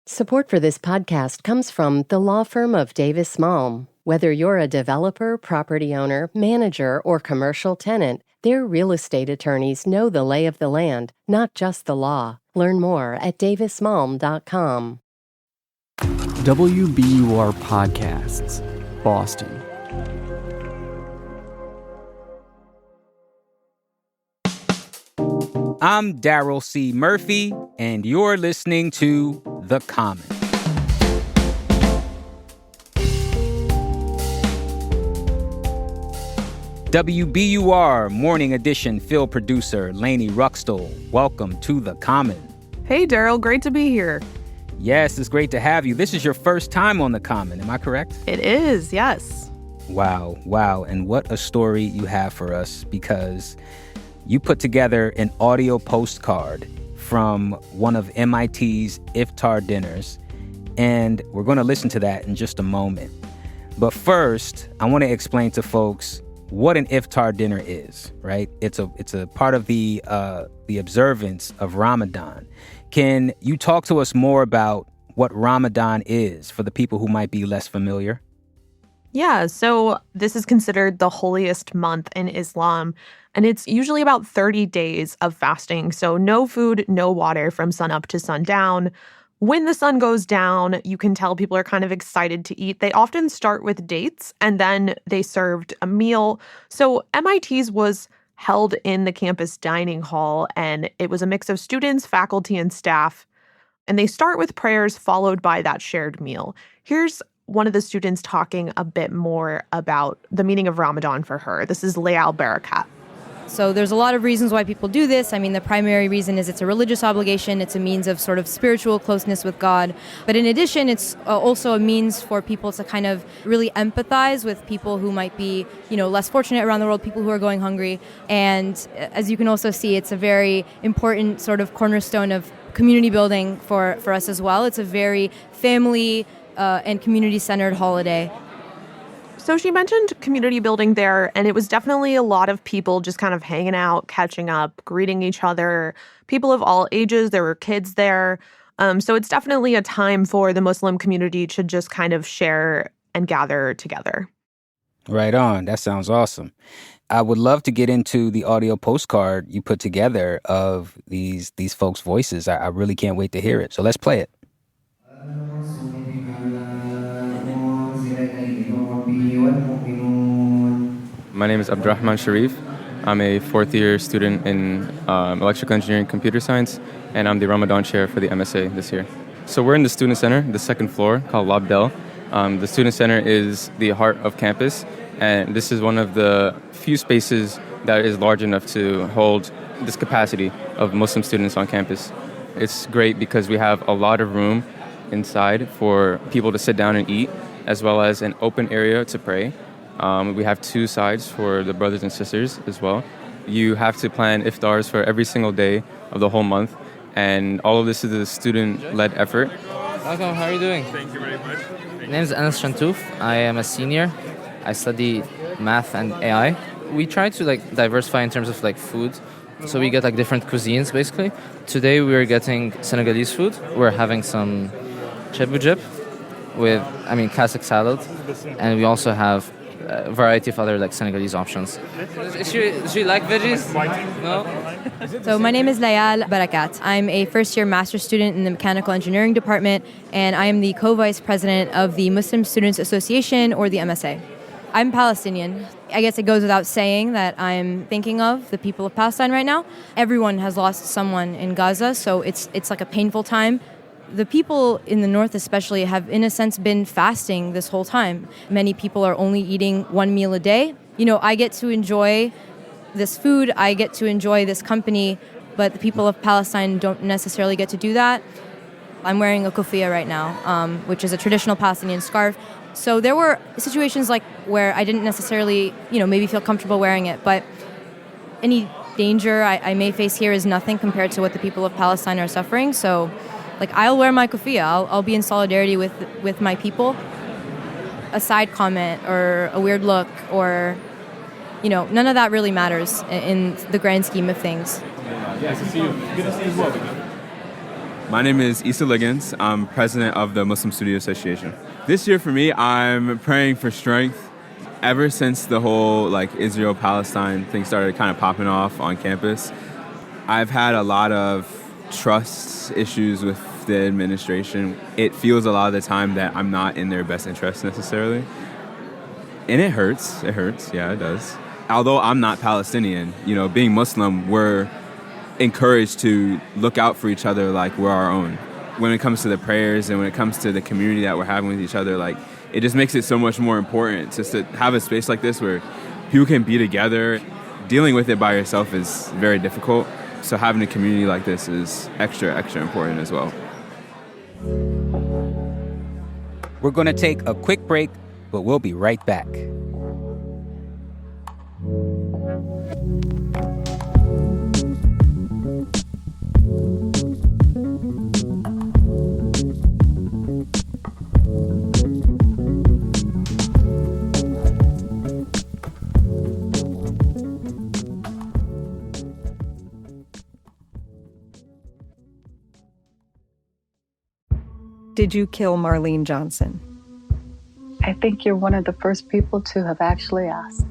Support for this podcast comes from the law firm of Davis Malm. Whether you're a developer, property owner, manager, or commercial tenant, their real estate attorneys know the lay of the land, not just the law. Learn more at davismalm.com. WBUR Podcasts, Boston. I'm Daryl C. Murphy, and you're listening to The Common. WBUR Morning Edition field producer Lainey Ruxtall. Welcome to The Common. Hey, Daryl. Great to be here. Yes, it's great to have you. This is your first time on The Common, am I correct? It is, yes. Wow. And what a story you have for us, because you put together an audio postcard from one of MIT's Iftar dinners, and we're going to listen to that in just a moment. But first, I want to explain to folks what an Iftar dinner is, right? It's a part of the observance of Ramadan. Can you talk to us more about what Ramadan is for the people who might be less familiar? Yeah, so this is considered the holiest month in Islam, and it's usually about 30 days of fasting. So no food, no water from sunup to sundown. When the sun goes down, you can tell people are kind of excited to eat. They often start with dates, and then they served a meal. So MIT's was held in the campus dining hall, and it was a mix of students, faculty, and staff. And they start with prayers followed by that shared meal. Here's one of the students talking a bit more about the meaning of Ramadan for her. This is Layal Barakat. So there's a lot of reasons why people do this. I mean, the primary reason is it's a religious obligation. It's a means of sort of spiritual closeness with God. But in addition, it's also a means for people to kind of really empathize with people who might be, less fortunate around the world, people who are going hungry. And as you can also see, it's a very important sort of cornerstone of community building for us as well. It's a very family and community-centered holiday. So she mentioned community building there, and it was definitely a lot of people just kind of hanging out, catching up, greeting each other, people of all ages. There were kids there. So it's definitely a time for the Muslim community to just kind of share and gather together. Right on. That sounds awesome. I would love to get into the audio postcard you put together of these folks' voices. I really can't wait to hear it. So let's play it. My name is Abdurrahman Sharif. I'm a fourth-year student in electrical engineering computer science, and I'm the Ramadan chair for the MSA this year. So we're in the student center, the second floor, called Labdel. The student center is the heart of campus, and this is one of the few spaces that is large enough to hold this capacity of Muslim students on campus. It's great because we have a lot of room inside for people to sit down and eat, as well as an open area to pray. We have two sides for the brothers and sisters as well. You have to plan iftars for every single day of the whole month, and all of this is a student-led effort. Welcome, how are you doing? Thank you very much. My name is Anas Chantouf. I am a senior. I study math and AI. We try to diversify in terms of food. So we get different cuisines basically. Today we are getting Senegalese food. We're having some chebujep with classic salad, and we also have a variety of other Senegalese options. Does she like veggies? No? So my name is Layal Barakat. I'm a first-year master's student in the mechanical engineering department, and I am the co-vice president of the Muslim Students Association, or the MSA. I'm Palestinian. I guess it goes without saying that I'm thinking of the people of Palestine right now. Everyone has lost someone in Gaza, so it's like a painful time. The people in the north especially have, in a sense, been fasting this whole time. Many people are only eating one meal a day. I get to enjoy this food, I get to enjoy this company, but the people of Palestine don't necessarily get to do that. I'm wearing a kufiya right now, which is a traditional Palestinian scarf. So there were situations where I didn't necessarily, maybe feel comfortable wearing it, but any danger I may face here is nothing compared to what the people of Palestine are suffering. So I'll wear my kufiya. I'll be in solidarity with my people. A side comment or a weird look or, none of that really matters in the grand scheme of things. Nice to see you. Good to see you as well. My name is Issa Liggins. I'm president of the Muslim Studio Association. This year for me, I'm praying for strength. Ever since the whole Israel-Palestine thing started kind of popping off on campus, I've had a lot of trust issues with the administration. It feels a lot of the time that I'm not in their best interest necessarily. And it hurts. It hurts. Yeah, it does. Although I'm not Palestinian, being Muslim, we're encouraged to look out for each other like we're our own. When it comes to the prayers and when it comes to the community that we're having with each other, it just makes it so much more important just to have a space like this where people can be together. Dealing with it by yourself is very difficult. So having a community like this is extra important as well. We're going to take a quick break, but we'll be right back. Did you kill Marlene Johnson? I think you're one of the first people to have actually asked.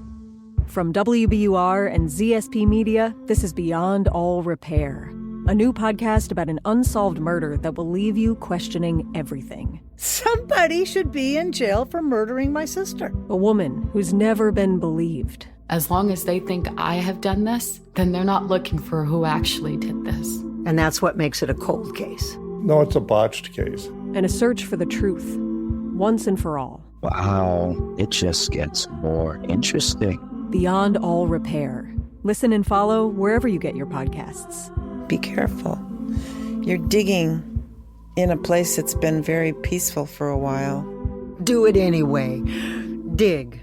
From WBUR and ZSP Media, this is Beyond All Repair, a new podcast about an unsolved murder that will leave you questioning everything. Somebody should be in jail for murdering my sister. A woman who's never been believed. As long as they think I have done this, then they're not looking for who actually did this. And that's what makes it a cold case. No, it's a botched case. And a search for the truth, once and for all. Wow, it just gets more interesting. Beyond All Repair. Listen and follow wherever you get your podcasts. Be careful. You're digging in a place that's been very peaceful for a while. Do it anyway. Dig.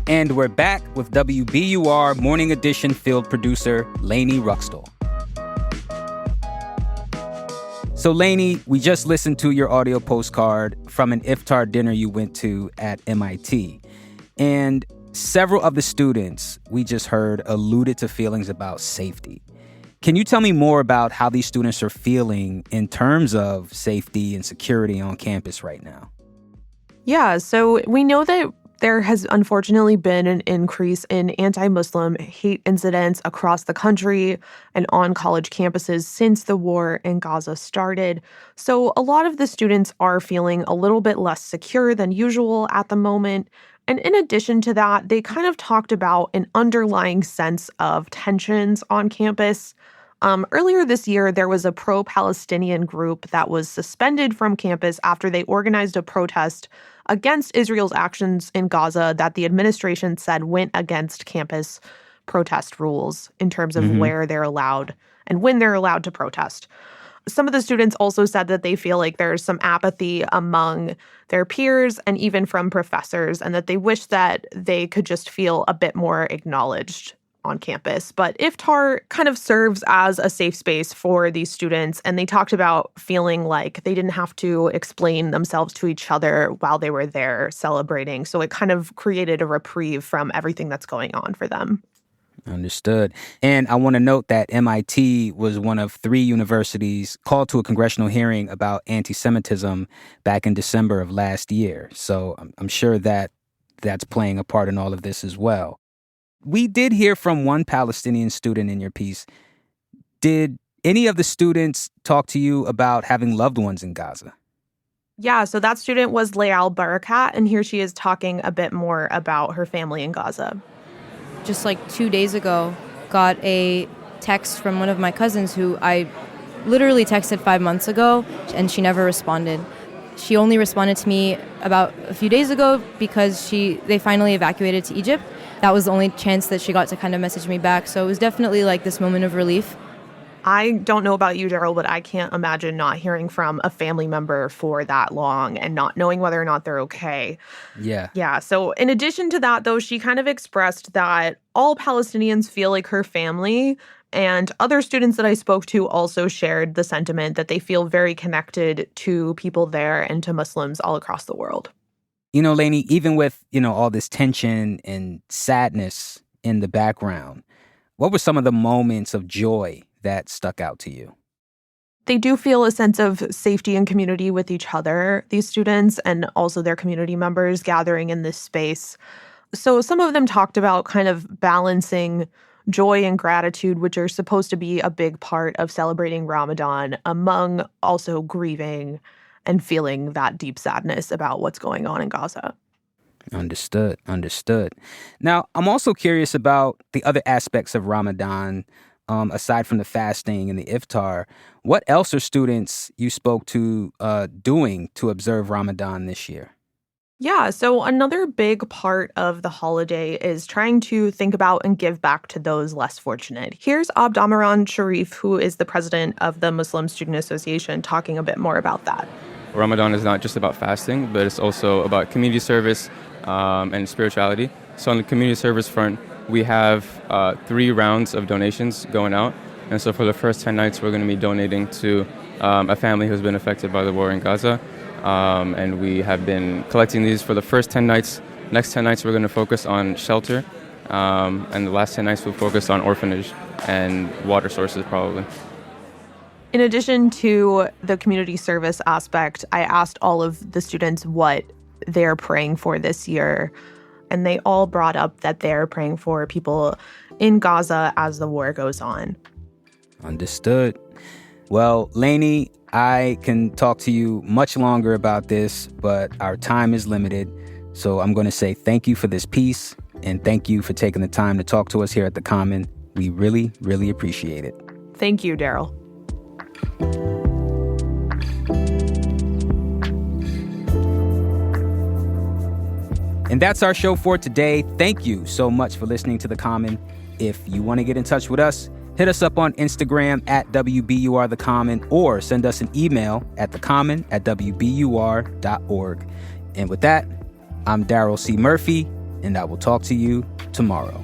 And we're back with WBUR Morning Edition field producer Lainey Ruxtall. So Lainey, we just listened to your audio postcard from an Iftar dinner you went to at MIT. And several of the students we just heard alluded to feelings about safety. Can you tell me more about how these students are feeling in terms of safety and security on campus right now? Yeah, so we know that there has unfortunately been an increase in anti-Muslim hate incidents across the country and on college campuses since the war in Gaza started. So a lot of the students are feeling a little bit less secure than usual at the moment. And in addition to that, they kind of talked about an underlying sense of tensions on campus. Earlier this year, there was a pro-Palestinian group that was suspended from campus after they organized a protest against Israel's actions in Gaza that the administration said went against campus protest rules in terms of where they're allowed and when they're allowed to protest. Some of the students also said that they feel like there's some apathy among their peers and even from professors, and that they wish that they could just feel a bit more acknowledged on campus. But Iftar kind of serves as a safe space for these students, and they talked about feeling like they didn't have to explain themselves to each other while they were there celebrating. So it kind of created a reprieve from everything that's going on for them. Understood. And I want to note that MIT was one of 3 universities called to a congressional hearing about anti-Semitism back in December of last year. So I'm sure that that's playing a part in all of this as well. We did hear from one Palestinian student in your piece. Did any of the students talk to you about having loved ones in Gaza? Yeah, so that student was Layal Barakat, and here she is talking a bit more about her family in Gaza. Just 2 days ago, got a text from one of my cousins who I literally texted 5 months ago, and she never responded. She only responded to me about a few days ago because they finally evacuated to Egypt. That was the only chance that she got to kind of message me back. So it was definitely this moment of relief. I don't know about you, Daryl, but I can't imagine not hearing from a family member for that long and not knowing whether or not they're okay. Yeah. Yeah. So in addition to that, though, she kind of expressed that all Palestinians feel like her family. And other students that I spoke to also shared the sentiment that they feel very connected to people there and to Muslims all across the world. You know, Lainey, even with, all this tension and sadness in the background, what were some of the moments of joy that stuck out to you? They do feel a sense of safety and community with each other, these students, and also their community members gathering in this space. So some of them talked about kind of balancing joy and gratitude, which are supposed to be a big part of celebrating Ramadan, among also grieving and feeling that deep sadness about what's going on in Gaza. Understood. Now, I'm also curious about the other aspects of Ramadan, aside from the fasting and the iftar. What else are students you spoke to doing to observe Ramadan this year? Yeah, so another big part of the holiday is trying to think about and give back to those less fortunate. Here's Abdamaran Sharif, who is the president of the Muslim Student Association, talking a bit more about that. Ramadan is not just about fasting, but it's also about community service and spirituality. So on the community service front, we have 3 rounds of donations going out. And so for the first 10 nights, we're going to be donating to a family who's been affected by the war in Gaza. And we have been collecting these for the first 10 nights. Next 10 nights, we're going to focus on shelter. And the last 10 nights, we'll focus on orphanage and water sources, probably. In addition to the community service aspect, I asked all of the students what they're praying for this year. And they all brought up that they're praying for people in Gaza as the war goes on. Understood. Well, Lainey, I can talk to you much longer about this, but our time is limited. So I'm going to say thank you for this piece, and thank you for taking the time to talk to us here at The Common. We really, really appreciate it. Thank you, Daryl. And that's our show for today. Thank you so much for listening to The Common. If you want to get in touch with us, hit us up on Instagram at WBUR The Common, or send us an email at thecommon@wbur.org. And with that, I'm Daryl C. Murphy, and I will talk to you tomorrow.